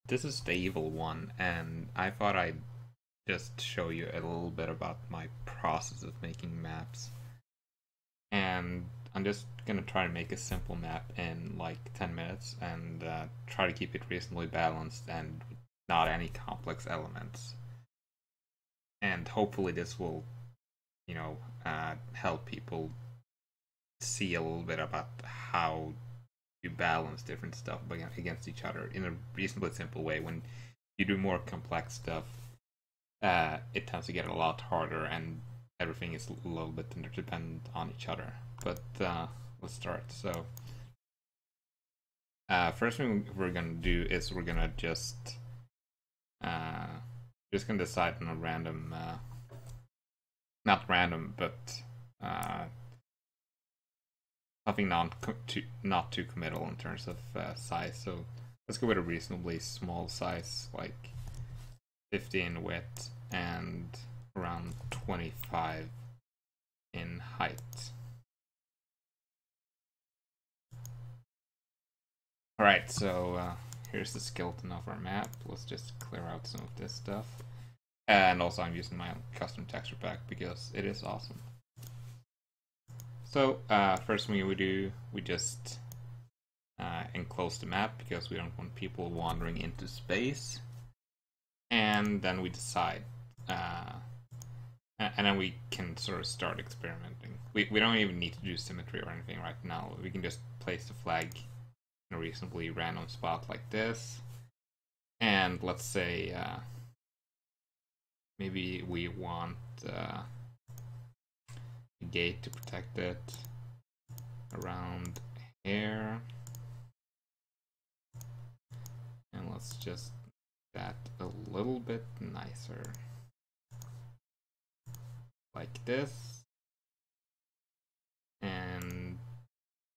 This is the evil one, and I thought I'd just show you a little bit about my process of making maps. And I'm just gonna try to make a simple map in like 10 minutes and try to keep it reasonably balanced and not any complex elements. And hopefully this will, help people see a little bit about how you balance different stuff against each other in a reasonably simple way. When you do more complex stuff, it tends to get a lot harder, and everything is a little bit interdependent on each other. But let's start. So, first thing we're gonna do is we're gonna uh, gonna decide on a random, not random, but something not too committal in terms of size. So let's go with a reasonably small size, like 50 in width and around 25 in height. Alright, so here's the skeleton of our map. Let's just clear out some of this stuff. And also I'm using my custom texture pack because it is awesome. So first thing we do, we just enclose the map because we don't want people wandering into space. And then we decide, and then we can sort of start experimenting. We don't even need to do symmetry or anything right now. We can just place the flag in a reasonably random spot like this. And let's say maybe we want a gate to protect it around here. And let's just make that a little bit nicer. Like this. And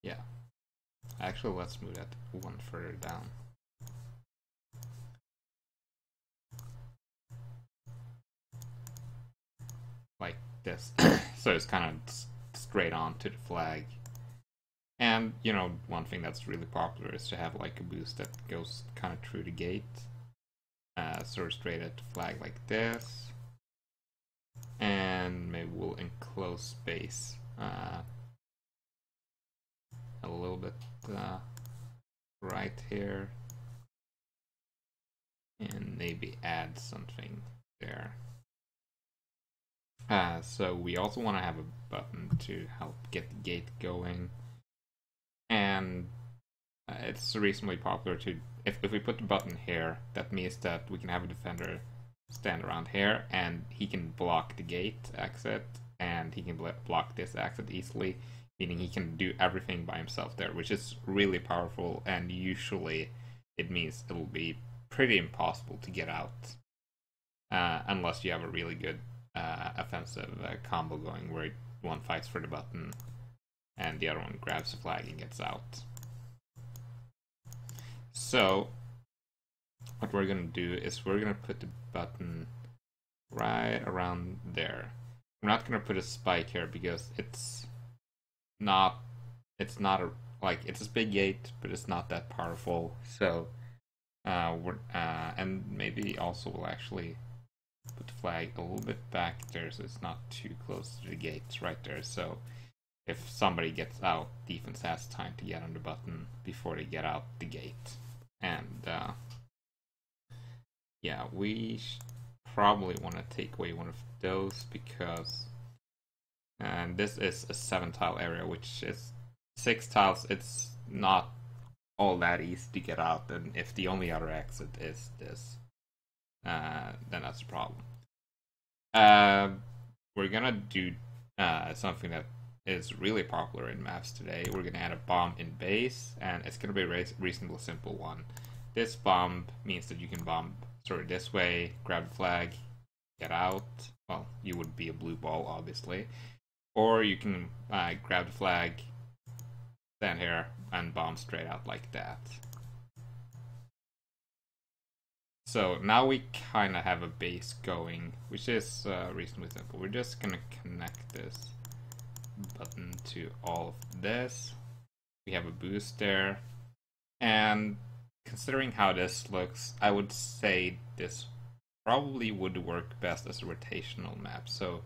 yeah. Actually, let's move that one further down. Like this. So it's kind of straight on to the flag. And, you know, one thing that's really popular is to have like a boost that goes kind of through the gate. Sort of straight at the flag like this. And maybe we'll enclose space a little bit right here. And maybe add something there. So we also want to have a button to help get the gate going. And it's reasonably popular to, if we put the button here, that means that we can have a defender stand around here and he can block the gate exit and he can block this exit easily, meaning he can do everything by himself there, which is really powerful, and usually it means it'll be pretty impossible to get out unless you have a really good offensive combo going where one fights for the button and the other one grabs the flag and gets out. So what we're gonna do is we're gonna put the button right around there. We're not gonna put a spike here because it's a big gate, but it's not that powerful. So and maybe also we'll actually put the flag a little bit back there so it's not too close to the gates right there. So if somebody gets out, defense has time to get on the button before they get out the gate. And yeah, we probably want to take away one of those because this is a 7-tile area, which is 6 tiles. It's not all that easy to get out, and if the only other exit is this, then that's a problem. We're gonna do something that is really popular in maps today. We're gonna add a bomb in base, and it's gonna be a reasonably simple one. This bomb means that you can bomb sort of this way, grab the flag, get out. Well, you would be a blue ball, obviously. Or you can grab the flag, stand here, and bomb straight out like that. So now we kind of have a base going, which is reasonably simple. We're just gonna connect this button to all of this. We have a boost there, and considering how this looks, I would say this probably would work best as a rotational map. So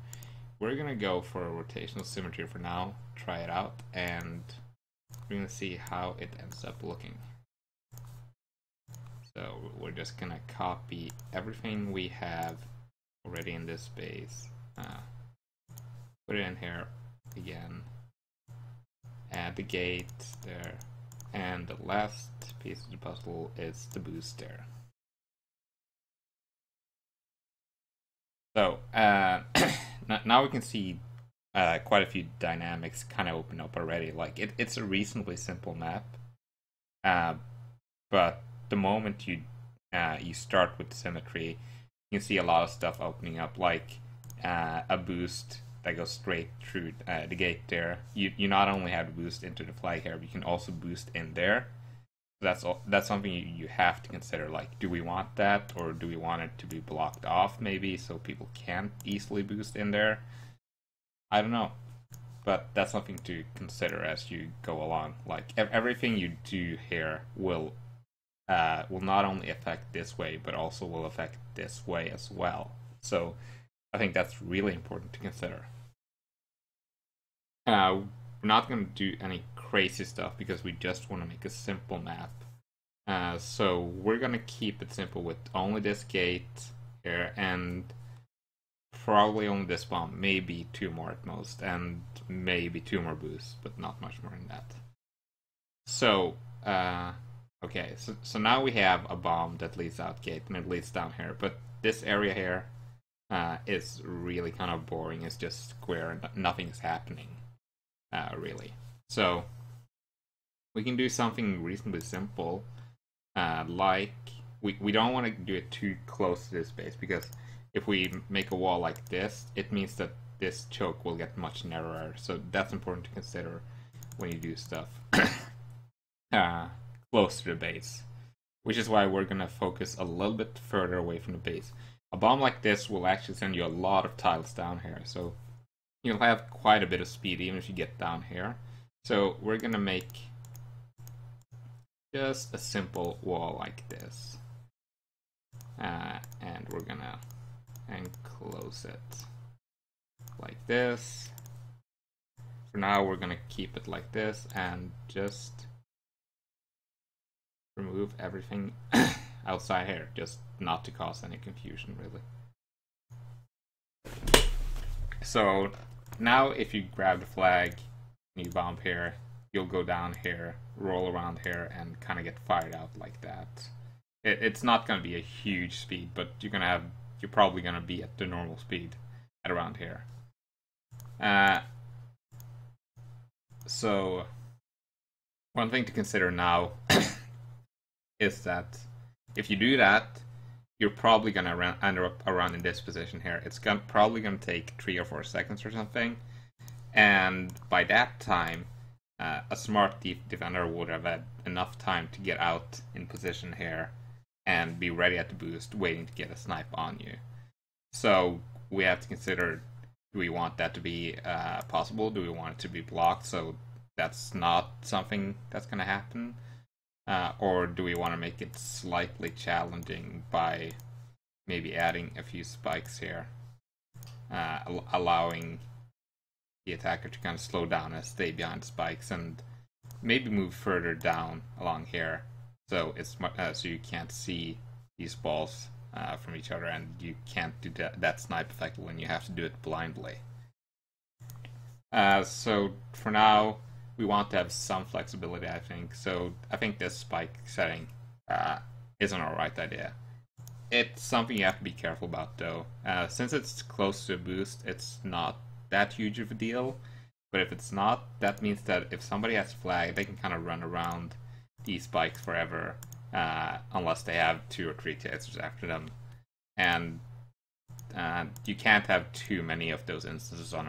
we're gonna go for a rotational symmetry for now, try it out, and we're gonna see how it ends up looking. So we're just gonna copy everything we have already in this space, put it in here again, add the gate there, and the last piece of the puzzle is the boost there. So now we can see quite a few dynamics kind of open up already. Like it's a reasonably simple map, but the moment you start with symmetry, you can see a lot of stuff opening up, like a boost that goes straight through the gate there. You not only have to boost into the flag here, but you can also boost in there. That's something you have to consider. Like, do we want that, or do we want it to be blocked off maybe so people can't easily boost in there? I don't know, but that's something to consider as you go along. Like everything you do here will not only affect this way, but also will affect this way as well. So I think that's really important to consider. We're not going to do any crazy stuff because we just want to make a simple map. So we're going to keep it simple with only this gate here and probably only this bomb, maybe 2 more at most, and maybe 2 more boosts, but not much more than that. So, okay, so now we have a bomb that leads out gate and it leads down here, but this area here is really kind of boring. It's just square and nothing's happening, really. So we can do something reasonably simple, like we don't want to do it too close to this base, because if we make a wall like this, it means that this choke will get much narrower. So that's important to consider when you do stuff close to the base, which is why we're gonna focus a little bit further away from the base. A bomb like this will actually send you a lot of tiles down here, so you'll have quite a bit of speed even if you get down here. So we're gonna make just a simple wall like this, and we're gonna enclose it like this. For now we're gonna keep it like this and just remove everything outside here, just not to cause any confusion really. So now if you grab the flag and you bomb here, you'll go down here, roll around here, and kind of get fired out like that. It's not going to be a huge speed, but you're probably going to be at the normal speed at around here. So one thing to consider now is that if you do that, you're probably going to end up around in this position here. It's probably going to take 3 or 4 seconds or something, and by that time a smart defender would have had enough time to get out in position here and be ready at the boost, waiting to get a snipe on you. So we have to consider, do we want that to be possible? Do we want it to be blocked so that's not something that's going to happen? Or do we want to make it slightly challenging by maybe adding a few spikes here, allowing the attacker to kind of slow down and stay behind spikes, and maybe move further down along here, so it's so you can't see these balls from each other, and you can't do that snipe effect when you have to do it blindly. So for now, we want to have some flexibility, I think. So I think this spike setting is an alright idea. It's something you have to be careful about though. Since it's close to a boost, it's not that huge of a deal. But if it's not, that means that if somebody has flag, they can kind of run around these spikes forever, unless they have 2 or 3 chasers after them. And you can't have too many of those instances on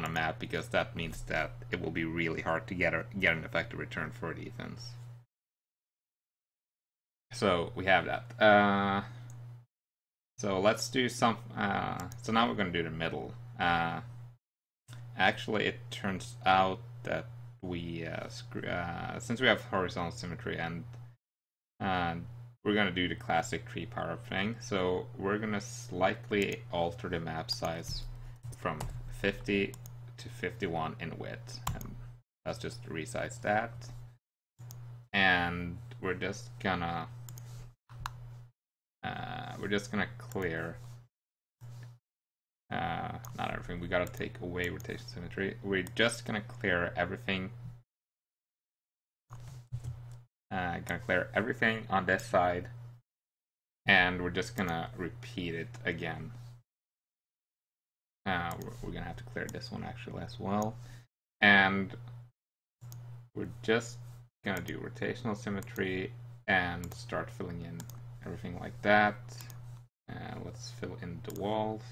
a map, because that means that it will be really hard to get an effective return for defense. So we have that. So let's do some. So now we're going to do the middle. Actually, it turns out that we since we have horizontal symmetry and we're gonna do the classic tree power-up thing. So we're gonna slightly alter the map size from 50 to 51 in width. And let's just resize that. And we're just gonna clear not everything. We gotta take away rotation symmetry. We're just gonna clear everything. Gonna clear everything on this side, and we're just gonna repeat it again. We're gonna have to clear this one actually as well, and we're just gonna do rotational symmetry and start filling in everything like that. Let's fill in the walls.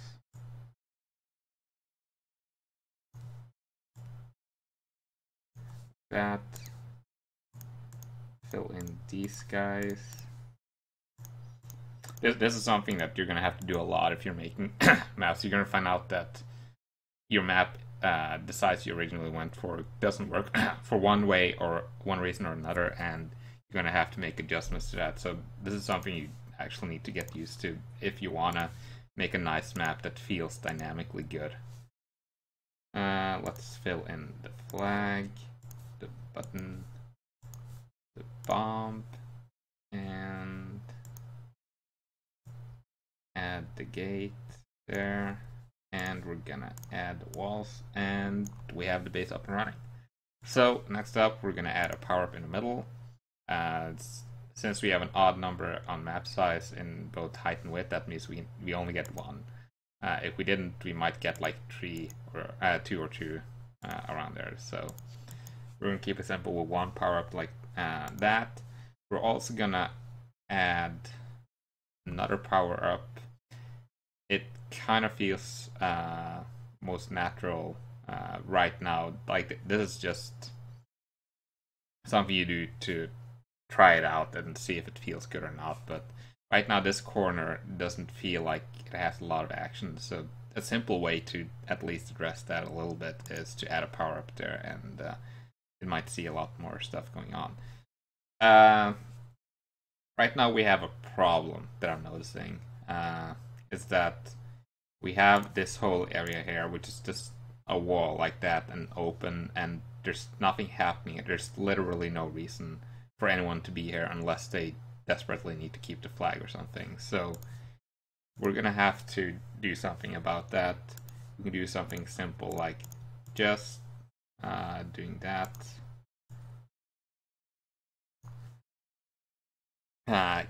That. Fill in these guys. This is something that you're gonna have to do a lot if you're making maps. You're gonna find out that your map, the size you originally went for, doesn't work for one way or one reason or another, and you're gonna have to make adjustments to that. So this is something you actually need to get used to if you wanna make a nice map that feels dynamically good. Let's fill in the flag, the button, the bomb, and add the gate there, and we're gonna add the walls, and we have the base up and running. So next up, we're gonna add a power-up in the middle. Since we have an odd number on map size in both height and width, that means we only get one. If we didn't, we might get like 3 or 2 around there. So we're gonna keep it simple with one power-up like that. We're also gonna add another power-up. It kind of feels most natural right now. Like this is just something you do to try it out and see if it feels good or not. But right now this corner doesn't feel like it has a lot of action. So a simple way to at least address that a little bit is to add a power-up there, and it might see a lot more stuff going on. Right now we have a problem that I'm noticing. Is that we have this whole area here, which is just a wall like that and open, and there's nothing happening. There's literally no reason for anyone to be here unless they desperately need to keep the flag or something. So we're gonna have to do something about that. We can do something simple like just doing that.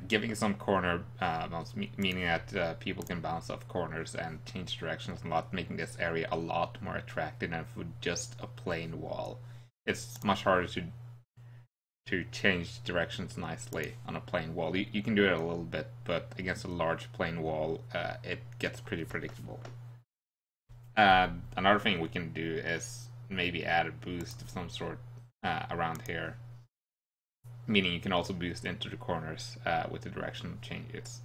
Giving some corner bounce, meaning that people can bounce off corners and change directions a lot, making this area a lot more attractive than with just a plain wall. It's much harder to change directions nicely on a plain wall. You can do it a little bit, but against a large plain wall, it gets pretty predictable. Another thing we can do is maybe add a boost of some sort around here. Meaning you can also boost into the corners with the direction changes.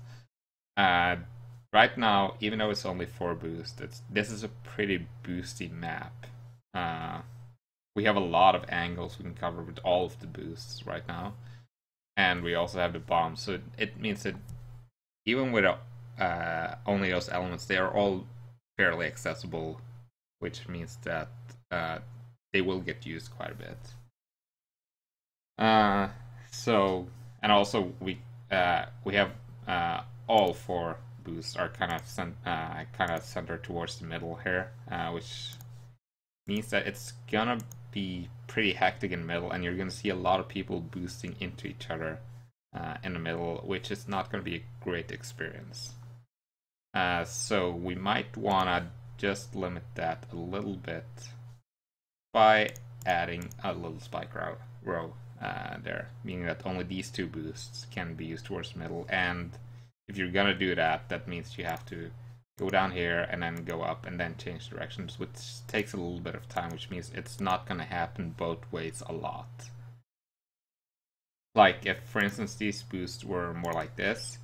Right now, even though it's only 4 boosts, this is a pretty boosty map. We have a lot of angles we can cover with all of the boosts right now. And we also have the bombs, so it means that even with only those elements, they are all fairly accessible, which means that they will get used quite a bit. So, and also we have all 4 boosts are kind of centered towards the middle here, which means that it's gonna be pretty hectic in the middle, and you're gonna see a lot of people boosting into each other in the middle, which is not gonna be a great experience. So we might wanna just limit that a little bit by adding a little spike row there, meaning that only these 2 boosts can be used towards the middle. And if you're gonna do that, that means you have to go down here and then go up and then change directions, which takes a little bit of time, which means it's not gonna happen both ways a lot. Like if, for instance, these boosts were more like this,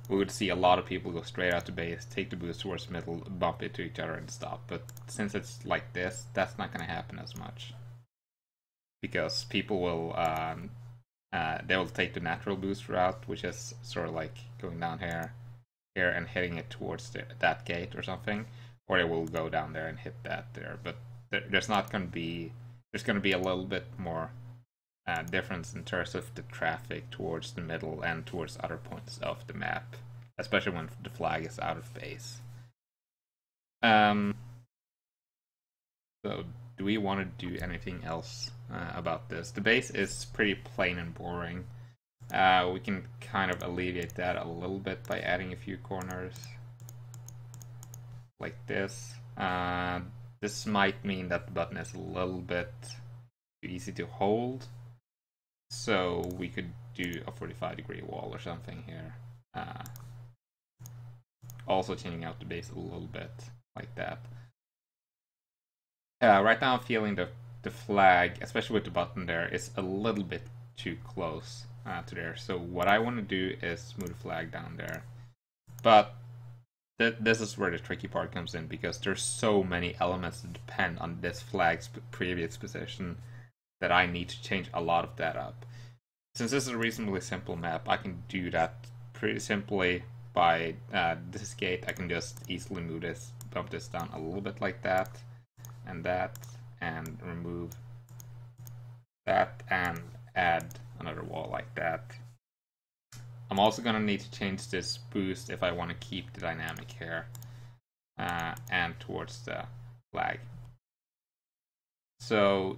we would see a lot of people go straight out to base, take the boost towards the middle, bump into each other and stop. But since it's like this, that's not gonna happen as much, because people will they will take the natural boost route, which is sort of like going down here, and hitting it towards that gate or something, or they will go down there and hit that there. But there's not going to be a little bit more difference in terms of the traffic towards the middle and towards other points of the map, especially when the flag is out of base. So do we want to do anything else about this? The base is pretty plain and boring. We can kind of alleviate that a little bit by adding a few corners like this. This might mean that the button is a little bit too easy to hold, so we could do a 45-degree wall or something here. Also changing out the base a little bit like that. Right now I'm feeling the flag, especially with the button there, is a little bit too close to there. So what I want to do is move the flag down there. But this is where the tricky part comes in, because there's so many elements that depend on this flag's previous position that I need to change a lot of that up. Since this is a reasonably simple map, I can do that pretty simply by this gate. I can just easily move this, bump this down a little bit like that, and remove that, and add another wall like that. I'm also going to need to change this boost if I want to keep the dynamic here and towards the flag. So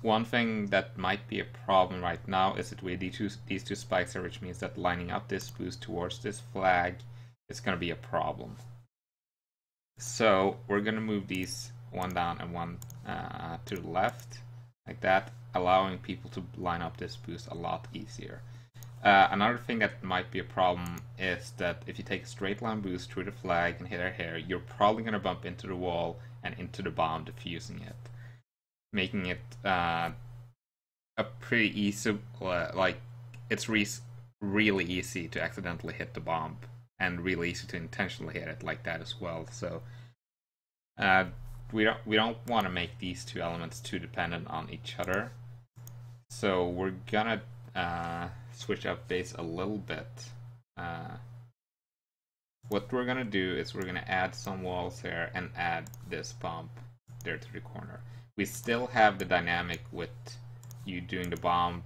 one thing that might be a problem right now is that with these two spikes here, which means that lining up this boost towards this flag is going to be a problem. So we're going to move these one down and one to the left, like that, allowing people to line up this boost a lot easier. Another thing that might be a problem is that if you take a straight line boost through the flag and hit our hair, you're probably going to bump into the wall and into the bomb, diffusing it, making it a pretty easy, like it's really easy to accidentally hit the bomb and really easy to intentionally hit it like that as well. So we don't want to make these two elements too dependent on each other. So we're gonna switch up base a little bit. What we're gonna do is we're gonna add some walls here and add this bump there to the corner. We still have the dynamic with you doing the bomb.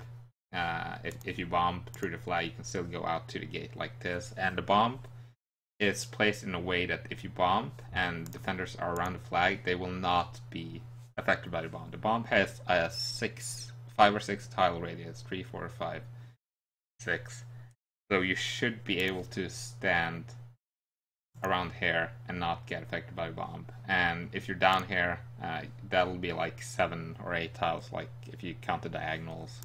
If you bomb through the flag, you can still go out to the gate like this, and the bomb is placed in a way that if you bomb and defenders are around the flag, they will not be affected by the bomb. The bomb has a 5 or 6 tile radius, 3, 4, 5, 6. So you should be able to stand around here and not get affected by the bomb. And if you're down here, that'll be like 7 or 8 tiles, like if you count the diagonals,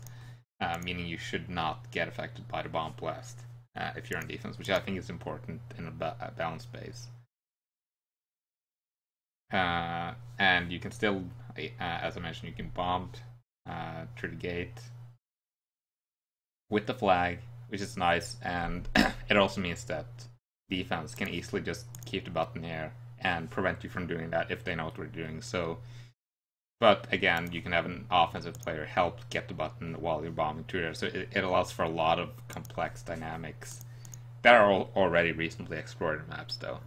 meaning you should not get affected by the bomb blast if you're on defense, which I think is important in a balanced base. And you can still, as I mentioned, you can bomb through the gate with the flag, which is nice, and it also means that defense can easily just keep the button here and prevent you from doing that if they know what we're doing. So, but again, you can have an offensive player help get the button while you're bombing through there. So it allows for a lot of complex dynamics that are already reasonably explored in maps, though.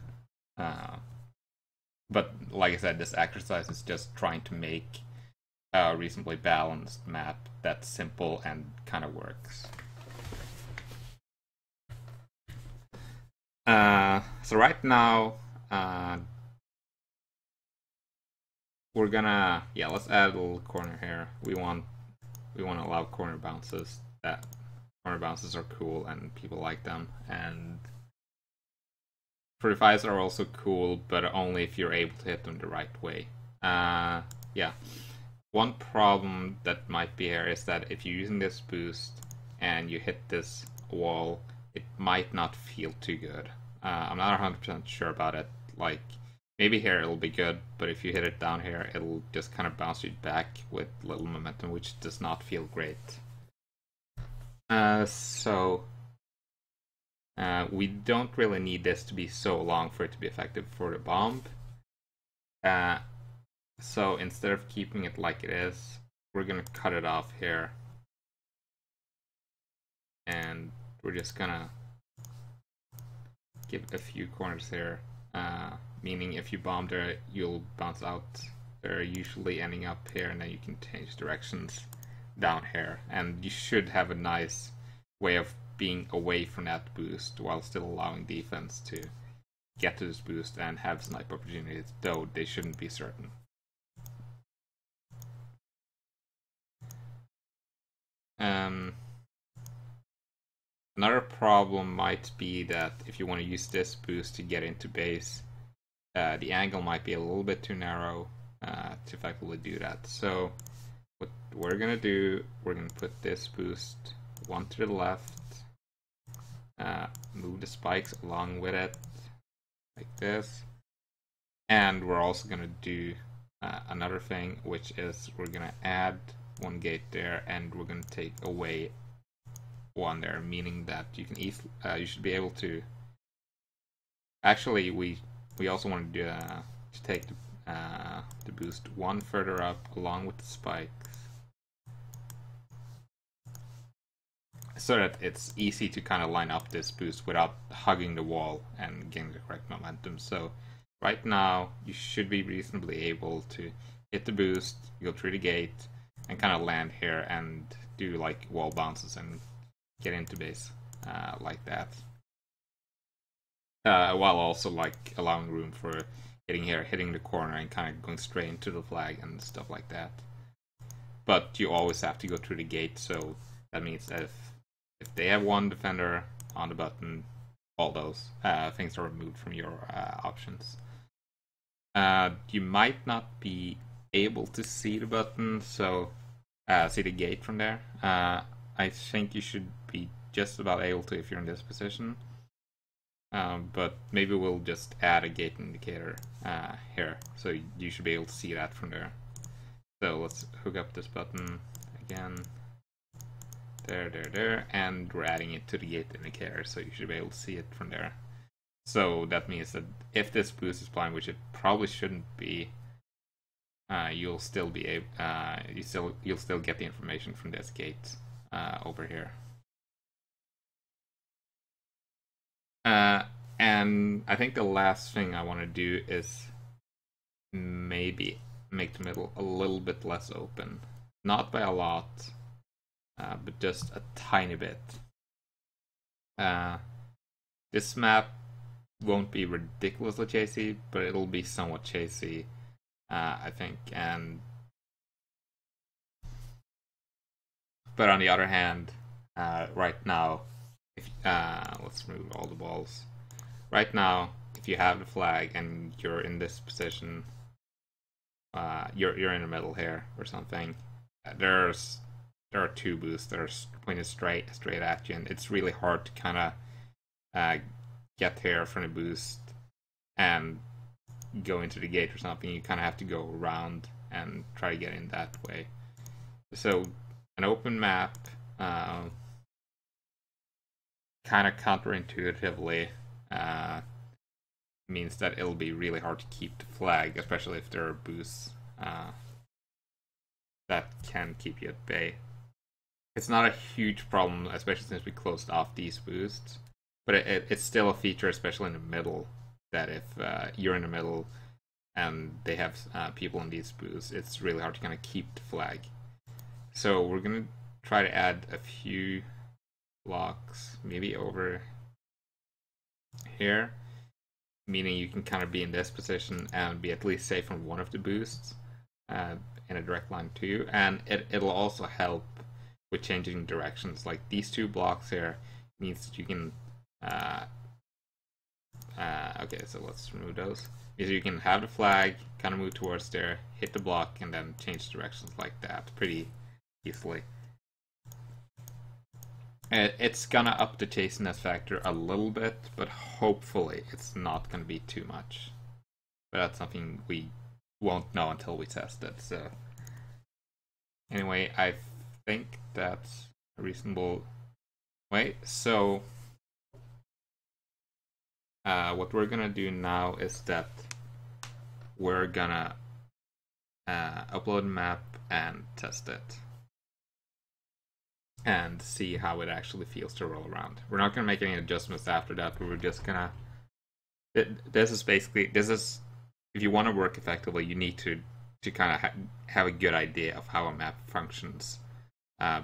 But like I said, this exercise is just trying to make a reasonably balanced map that's simple and kind of works. So right now, we're gonna, let's add a little corner here. We want to allow corner bounces. That corner bounces are cool and people like them, and 45s are also cool, but only if you're able to hit them the right way. One problem that might be here is that if you're using this boost and you hit this wall, it might not feel too good. I'm not 100% sure about it. Like, maybe here it'll be good, but if you hit it down here, it'll just kind of bounce you back with little momentum, which does not feel great. We don't really need this to be so long for it to be effective for the bomb. So instead of keeping it like it is, we're gonna cut it off here and we're just gonna give a few corners here, meaning if you bomb there, you'll bounce out. They're usually ending up here, and then you can change directions down here, and you should have a nice way of being away from that boost while still allowing defense to get to this boost and have snipe opportunities, though they shouldn't be certain. Another problem might be that if you want to use this boost to get into base, the angle might be a little bit too narrow to effectively do that. So what we're gonna do, we're gonna put this boost one to the left, move the spikes along with it, like this, and we're also gonna do another thing, which is we're gonna add one gate there, and we're gonna take away one there, meaning that you can easily, you should be able to. Actually, we also want to do to take the boost one further up along with the spikes, so that it's easy to kind of line up this boost without hugging the wall and getting the correct momentum. So right now you should be reasonably able to hit the boost, go through the gate, and kind of land here and do like wall bounces and get into base like that, while also like allowing room for hitting here, hitting the corner, and kind of going straight into the flag and stuff like that. But you always have to go through the gate, so that means that if they have one defender on the button, all those things are removed from your options. You might not be able to see the button, so see the gate from there. I think you should be just about able to if you're in this position. But maybe we'll just add a gate indicator here, so you should be able to see that from there. So let's hook up this button again. There, and we're adding it to the gate indicator, so you should be able to see it from there. So that means that if this boost is blind, which it probably shouldn't be, you'll still be able, you'll still get the information from this gate over here. And I think the last thing I want to do is maybe make the middle a little bit less open. Not by a lot, but just a tiny bit. This map won't be ridiculously chasey, but it'll be somewhat chasey, I think. But on the other hand, right now, let's remove all the balls. Right now, if you have the flag and you're in this position, you're in the middle here or something. There are two boosts that are pointed straight at you, and it's really hard to kind of get here from the boost and go into the gate or something. You kind of have to go around and try to get in that way. So an open map, kind of counterintuitively, means that it'll be really hard to keep the flag, especially if there are boosts that can keep you at bay. It's not a huge problem, especially since we closed off these boosts, but it's still a feature, especially in the middle, that if you're in the middle and they have people in these boosts, it's really hard to kind of keep the flag. So we're going to try to add a few blocks, maybe over here, meaning you can kind of be in this position and be at least safe from one of the boosts in a direct line to you, and it'll also help with changing directions. Like these two blocks here means that you can okay, so let's remove those. Means you can have the flag, kind of move towards there, hit the block, and then change directions like that pretty easily. It's gonna up the chasiness factor a little bit, but hopefully it's not gonna be too much. But that's something we won't know until we test it. So anyway, I think that's a reasonable way. So what we're gonna do now is that we're gonna upload a map and test it. and see how it actually feels to roll around. We're not going to make any adjustments after that. We're just going to... This is basically... If you want to work effectively, you need to kind of have a good idea of how a map functions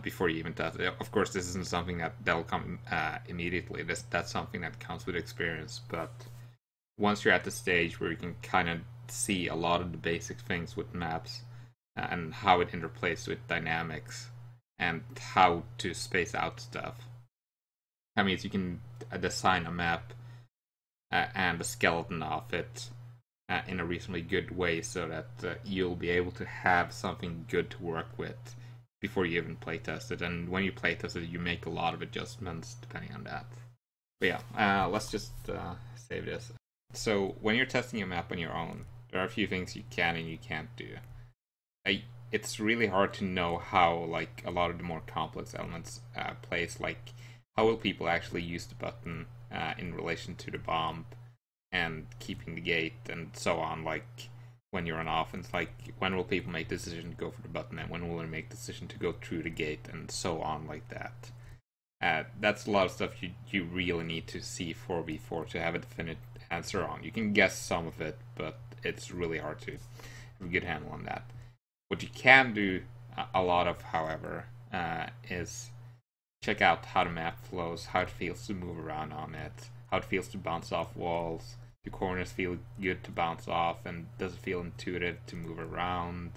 before you even test it. Of course, this isn't something that'll come immediately. That's something that comes with experience. But once you're at the stage where you can kind of see a lot of the basic things with maps and how it interplays with dynamics and how to space out stuff, that means you can design a map and a skeleton of it in a reasonably good way so that you'll be able to have something good to work with before you even playtest it. And when you playtest it, you make a lot of adjustments depending on that. But yeah, let's just save this. So when you're testing a map on your own, there are a few things you can and you can't do. It's really hard to know how like a lot of the more complex elements plays. Like how will people actually use the button in relation to the bomb and keeping the gate and so on. Like when you're on offense, like when will people make the decision to go for the button and when will they make the decision to go through the gate and so on like that. That's a lot of stuff you really need to see 4v4 to have a definite answer on. You can guess some of it, but it's really hard to have a good handle on that. What you can do a lot of, however, is check out how the map flows, how it feels to move around on it, how it feels to bounce off walls. Do corners feel good to bounce off, and does it feel intuitive to move around?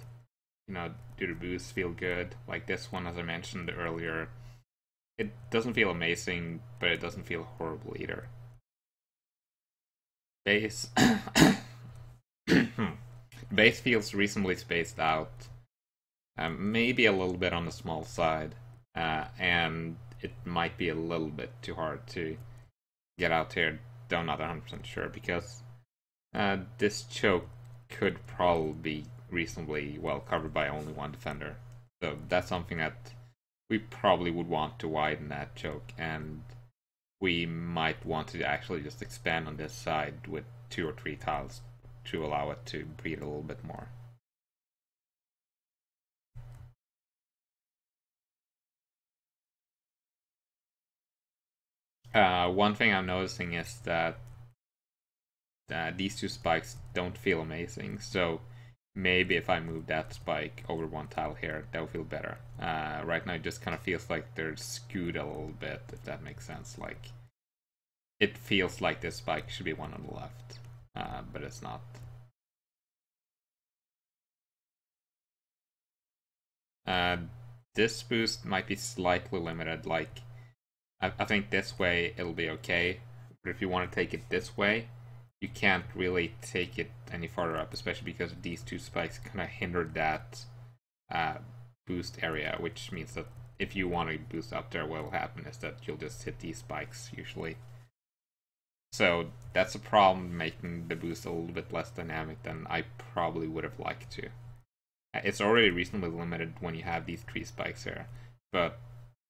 You know, do the boosts feel good? Like this one, as I mentioned earlier, it doesn't feel amazing, but it doesn't feel horrible either. Base base feels reasonably spaced out, maybe a little bit on the small side, and it might be a little bit too hard to get out here, though not 100% sure, because this choke could probably be reasonably well covered by only one defender. So that's something that we probably would want to widen that choke, and we might want to actually just expand on this side with 2 or 3 tiles to allow it to breathe a little bit more. One thing I'm noticing is that these 2 spikes don't feel amazing, so maybe if I move that spike over 1 tile here, that will feel better. Right now it just kind of feels like they're skewed a little bit, if that makes sense. Like, it feels like this spike should be 1 on the left, but it's not. This boost might be slightly limited. Like, I think this way it'll be okay, but if you want to take it this way, you can't really take it any farther up, especially because these 2 spikes kind of hinder that boost area, which means that if you want to boost up there, what will happen is that you'll just hit these spikes usually. So that's a problem, making the boost a little bit less dynamic than I probably would have liked to. It's already reasonably limited when you have these 3 spikes here, but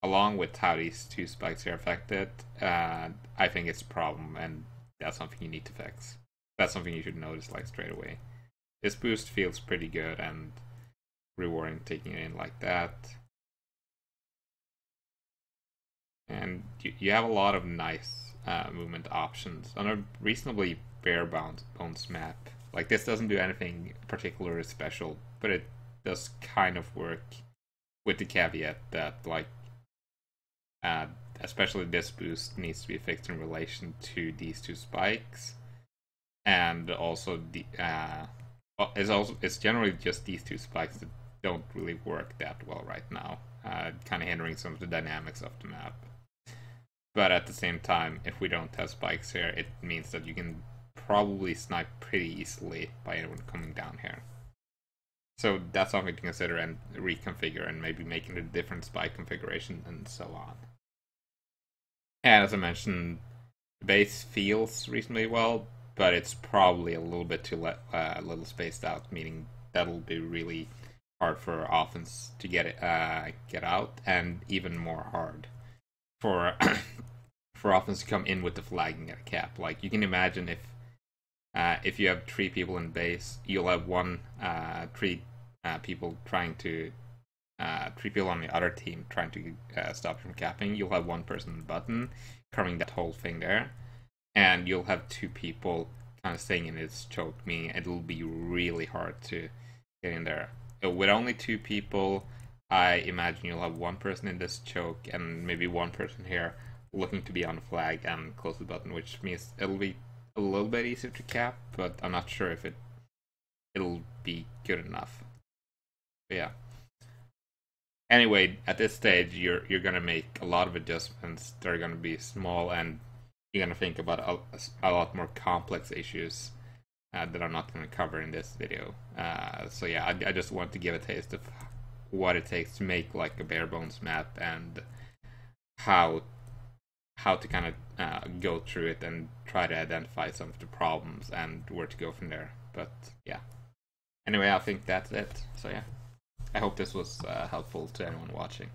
along with how these 2 spikes are affected, I think it's a problem, and that's something you need to fix. That's something you should notice like straight away. This boost feels pretty good and rewarding taking it in like that. And you have a lot of nice movement options on a reasonably bare bones map. Like, this doesn't do anything particularly special, but it does kind of work with the caveat that, like, especially this boost needs to be fixed in relation to these 2 spikes, and also the it's generally just these 2 spikes that don't really work that well right now, kind of hindering some of the dynamics of the map. But at the same time, if we don't have spikes here, it means that you can probably snipe pretty easily by anyone coming down here. So that's something to consider and reconfigure, and maybe making a different spike configuration and so on. And as I mentioned, the base feels reasonably well, but it's probably a little bit too little spaced out, meaning that'll be really hard for offense to get out, and even more hard for for offense to come in with the flagging at a cap. Like, you can imagine if you have 3 people in base, you'll have 3 people trying to three people on the other team trying to stop you from capping, you'll have one person on the button covering that whole thing there, and you'll have two people kind of staying in its choke, meaning it'll be really hard to get in there. With only two people, I imagine you'll have one person in this choke and maybe one person here looking to be on the flag and close the button, which means it'll be a little bit easier to cap, but I'm not sure if it'll be good enough. But yeah. Anyway, at this stage, you're gonna make a lot of adjustments. They're gonna be small, and you're gonna think about a lot more complex issues that I'm not gonna cover in this video. So yeah, I just want to give a taste of what it takes to make like a bare bones map and how to kind of go through it and try to identify some of the problems and where to go from there. But yeah. Anyway, I think that's it. So yeah. I hope this was helpful to anyone watching.